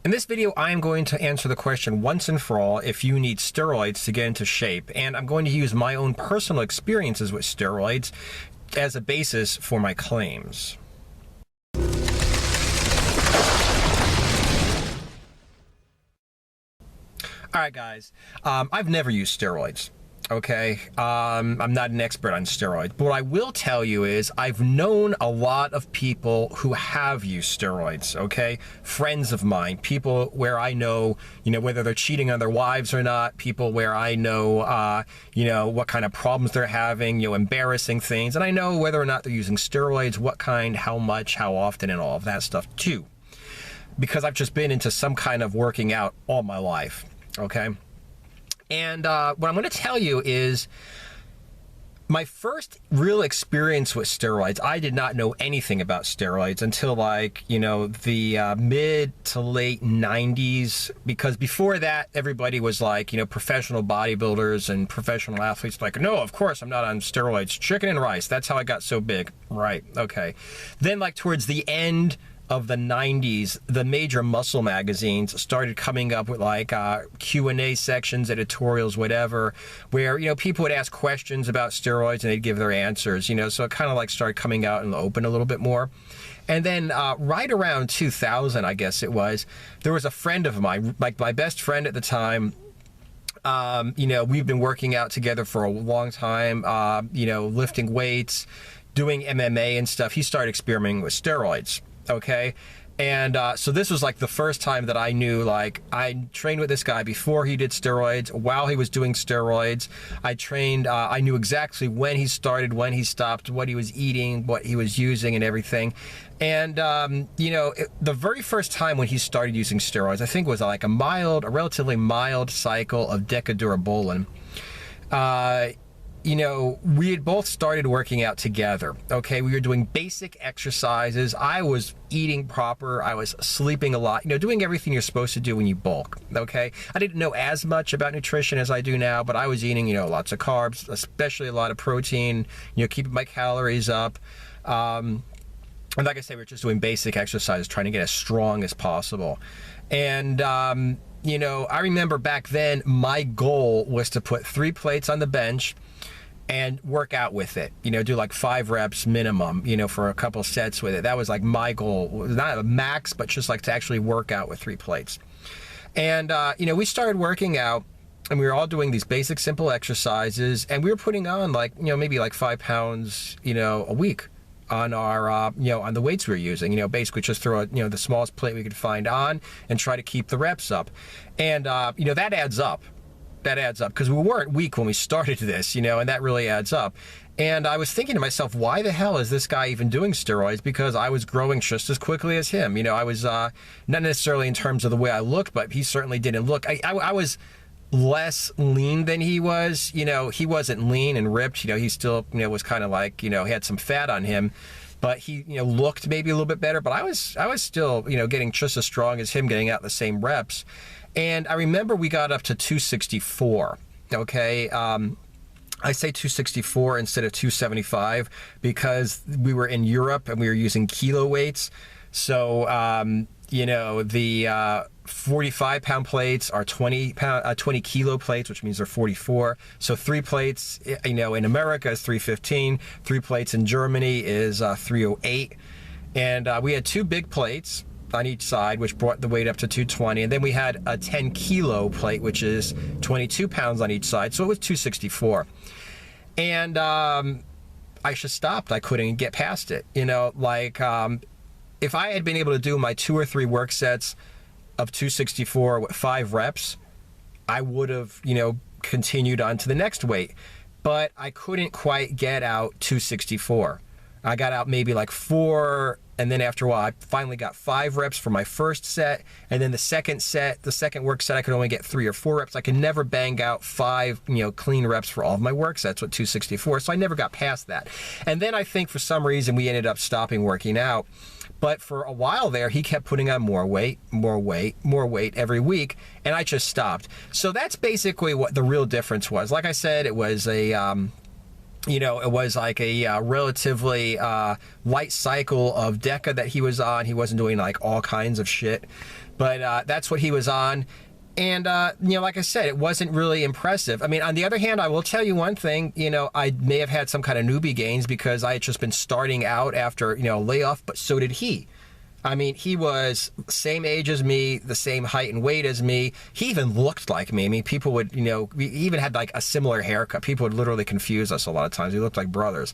In this video, I am going to answer the question once and for all if you need steroids to get into shape, and I'm going to use my own personal experiences with steroids as a basis for my claims. Alright guys, I've never used steroids. Okay, I'm not an expert on steroids, but what I will tell you is I've known a lot of people who have used steroids, okay? Friends of mine, people where I know, whether they're cheating on their wives or not, people where I know, what kind of problems they're having, embarrassing things, and I know whether or not they're using steroids, what kind, how much, how often, and all of that stuff too. Because I've just been into some kind of working out all my life, okay? And what I'm going to tell you is my first real experience with steroids. I did not know anything about steroids until the mid to late 90s, because before that everybody was like, professional bodybuilders and professional athletes like, no, of course I'm not on steroids, chicken and rice. That's how I got so big. Right. Okay. Then towards the end of the 90s, the major muscle magazines started coming up with Q&A sections, editorials, whatever, where people would ask questions about steroids and they'd give their answers, so it kind of started coming out in the open a little bit more. And then right around 2000, I guess it was, there was a friend of mine, my best friend at the time. We've been working out together for a long time, lifting weights, doing MMA and stuff. He started experimenting with steroids. Okay, and so this was the first time that I knew, I trained with this guy before he did steroids. While he was doing steroids, I trained, I knew exactly when he started, when he stopped, what he was eating, what he was using and everything. And the very first time when he started using steroids, I think was a relatively mild cycle of decadurabolin. We had both started working out together, okay? We were doing basic exercises. I was eating proper. I was sleeping a lot, doing everything you're supposed to do when you bulk, okay? I didn't know as much about nutrition as I do now, but I was eating, lots of carbs, especially a lot of protein, keeping my calories up. And like I said, we were just doing basic exercises, trying to get as strong as possible. And, I remember back then, my goal was to put 3 plates on the bench and work out with it, do 5 reps minimum, for a couple sets with it. That was my goal. Not a max, but just to actually work out with 3 plates. And, we started working out and we were all doing these basic, simple exercises, and we were putting on maybe 5 pounds, a week on our, on the weights we were using, basically just throw the smallest plate we could find on and try to keep the reps up. And, that adds up. That adds up, because we weren't weak when we started this, and that really adds up. And I was thinking to myself, why the hell is this guy even doing steroids? Because I was growing just as quickly as him. I was not necessarily in terms of the way I looked, but he certainly didn't look. I was less lean than he was. He wasn't lean and ripped. He still was kind of he had some fat on him, but he looked maybe a little bit better. But I was still getting just as strong as him, getting out the same reps. And I remember we got up to 264, okay? I say 264 instead of 275 because we were in Europe and we were using kilo weights. So, the 45-pound plates are 20 kilo plates, which means they're 44. So 3 plates, in America is 315. 3 plates in Germany is 308. And we had 2 big plates on each side, which brought the weight up to 220, and then we had a 10 kilo plate, which is 22 pounds on each side, so it was 264. And I just stopped. I couldn't get past it. If I had been able to do my 2 or 3 work sets of 264 with 5 reps, I would have continued on to the next weight, but I couldn't quite get out 264. I got out maybe 4, and then after a while, I finally got 5 reps for my first set, and then the second work set, I could only get 3 or 4 reps. I could never bang out 5, clean reps for all of my work sets with 264, so I never got past that. And then I think for some reason we ended up stopping working out, but for a while there, he kept putting on more weight every week, and I just stopped. So that's basically what the real difference was. Like I said, it was a it was like a relatively light cycle of Deca that he was on. He wasn't doing all kinds of shit. But that's what he was on. And, you know, like I said, it wasn't really impressive. I mean, on the other hand, I will tell you one thing, you know, I may have had some kind of newbie gains because I had just been starting out after, you know, a layoff, but so did he. I mean, he was same age as me, the same height and weight as me. He even looked like me. I mean, people would, you know, we even had like a similar haircut. People would literally confuse us a lot of times. We looked like brothers.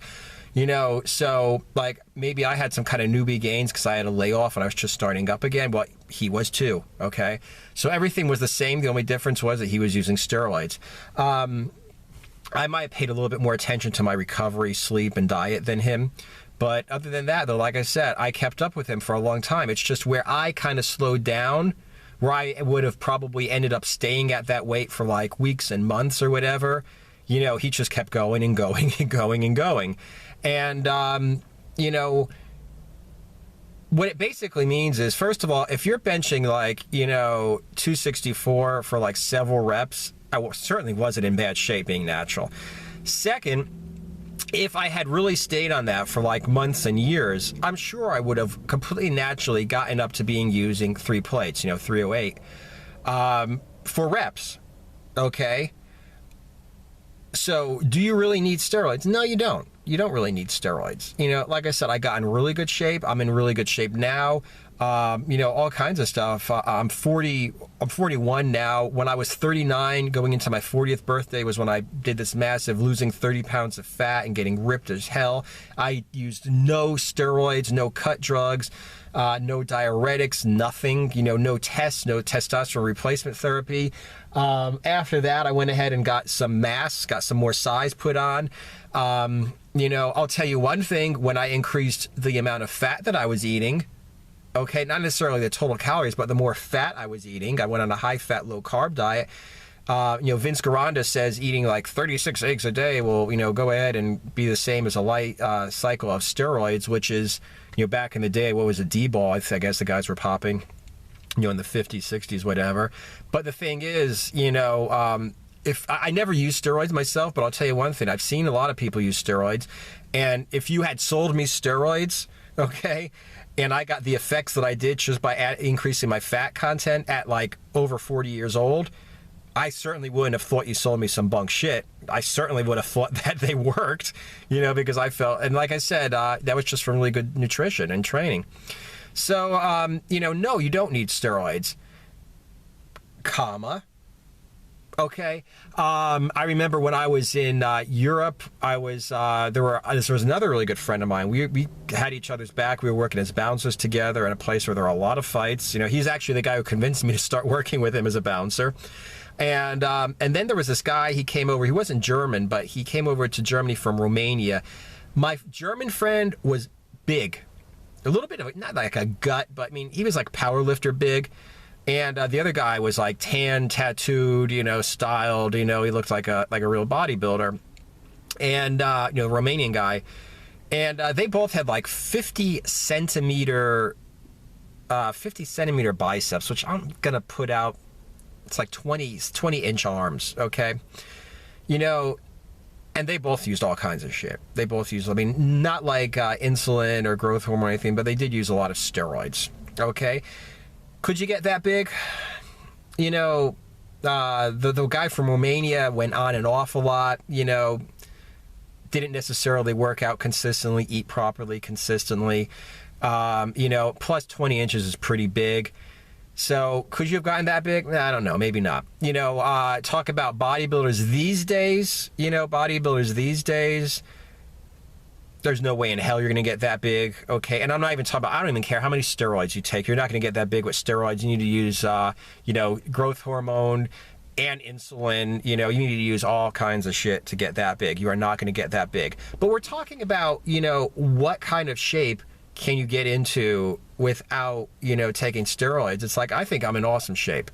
You know, so like maybe I had some kind of newbie gains because I had a layoff and I was just starting up again. Well, he was too. Okay. So everything was the same. The only difference was that he was using steroids. I might have paid a little bit more attention to my recovery, sleep, and diet than him. But other than that, though, like I said, I kept up with him for a long time. It's just where I kind of slowed down, where I would have probably ended up staying at that weight for like weeks and months or whatever. You know, he just kept going and going and going and going. And, you know, what it basically means is, first of all, if you're benching like, you know, 264 for like several reps, I certainly wasn't in bad shape being natural. Second, if I had really stayed on that for like months and years, I'm sure I would have completely naturally gotten up to being using 3 plates, you know, 308, for reps. Okay. So do you really need steroids? No, you don't. You don't really need steroids. You know, like I said, I got in really good shape. I'm in really good shape now. You know, all kinds of stuff. I'm 41 now. When I was 39, going into my 40th birthday was when I did this massive losing 30 pounds of fat and getting ripped as hell. I used no steroids, no cut drugs, no diuretics, nothing, you know, no tests, no testosterone replacement therapy. After that, I went ahead and got some mass, got some more size put on. You know, I'll tell you one thing, when I increased the amount of fat that I was eating, okay, not necessarily the total calories, but the more fat I was eating, I went on a high-fat, low-carb diet. You know, Vince Garanda says eating like 36 eggs a day will, you know, go ahead and be the same as a light cycle of steroids, which is, you know, back in the day, what was a D-ball? I guess the guys were popping, you know, in the 50s, 60s, whatever. But the thing is, you know, if I never used steroids myself, but I'll tell you one thing, I've seen a lot of people use steroids, and if you had sold me steroids, okay, and I got the effects that I did just by increasing my fat content at like over 40 years old, I certainly wouldn't have thought you sold me some bunk shit. I certainly would have thought that they worked, you know, because I felt, and like I said, that was just from really good nutrition and training. So, you know, no, you don't need steroids, comma. Okay. I remember when I was in Europe, I was there was another really good friend of mine. We had each other's back. We were working as bouncers together in a place where there are a lot of fights. You know, he's actually the guy who convinced me to start working with him as a bouncer. And then there was this guy, he came over, he wasn't German, but he came over to Germany from Romania. My German friend was big. A little bit of, not like a gut, but I mean, he was like power lifter big. And the other guy was like tan, tattooed, you know, styled, you know, he looked like a real bodybuilder. And, you know, the Romanian guy. And they both had like 50 centimeter biceps, which I'm going to put out, it's like 20-inch arms, okay? You know, and they both used all kinds of shit. They both used, I mean, not like insulin or growth hormone or anything, but they did use a lot of steroids, okay? Could you get that big? You know, the guy from Romania went on and off a lot, you know, didn't necessarily work out consistently, eat properly consistently. You know, plus 20 inches is pretty big. So could you have gotten that big? I don't know, maybe not. You know, talk about bodybuilders these days, you know, there's no way in hell you're going to get that big, okay? And I'm not even talking about, I don't even care how many steroids you take. You're not going to get that big with steroids. You need to use, you know, growth hormone and insulin. You know, you need to use all kinds of shit to get that big. You are not going to get that big. But we're talking about, you know, what kind of shape can you get into without, you know, taking steroids? It's like, I think I'm in awesome shape,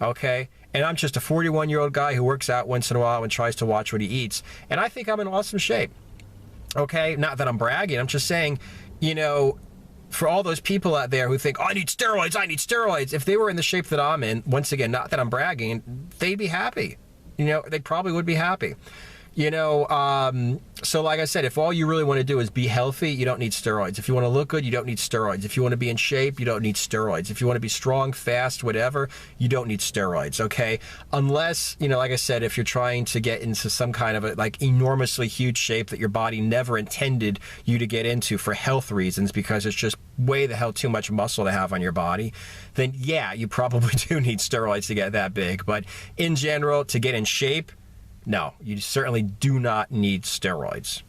okay? And I'm just a 41-year-old guy who works out once in a while and tries to watch what he eats. And I think I'm in awesome shape. Okay, not that I'm bragging, I'm just saying, you know, for all those people out there who think, oh, I need steroids, if they were in the shape that I'm in, once again, not that I'm bragging, they'd be happy. You know, they probably would be happy. You know, so like I said, if all you really want to do is be healthy, you don't need steroids. If you want to look good, you don't need steroids. If you want to be in shape, you don't need steroids. If you want to be strong, fast, whatever, you don't need steroids, okay? Unless, you know, like I said, if you're trying to get into some kind of a, like, enormously huge shape that your body never intended you to get into for health reasons, because it's just way the hell too much muscle to have on your body, then yeah, you probably do need steroids to get that big. But in general, to get in shape, no, you certainly do not need steroids.